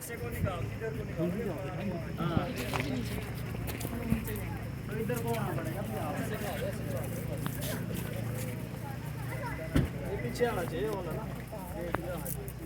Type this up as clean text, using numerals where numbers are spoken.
ऐसे को निकाल इधर को निकाल। हाँ तो इधर को आना पड़ेगा ये पीछे आना चाहिए वो ना ये इधर आना चाहिए।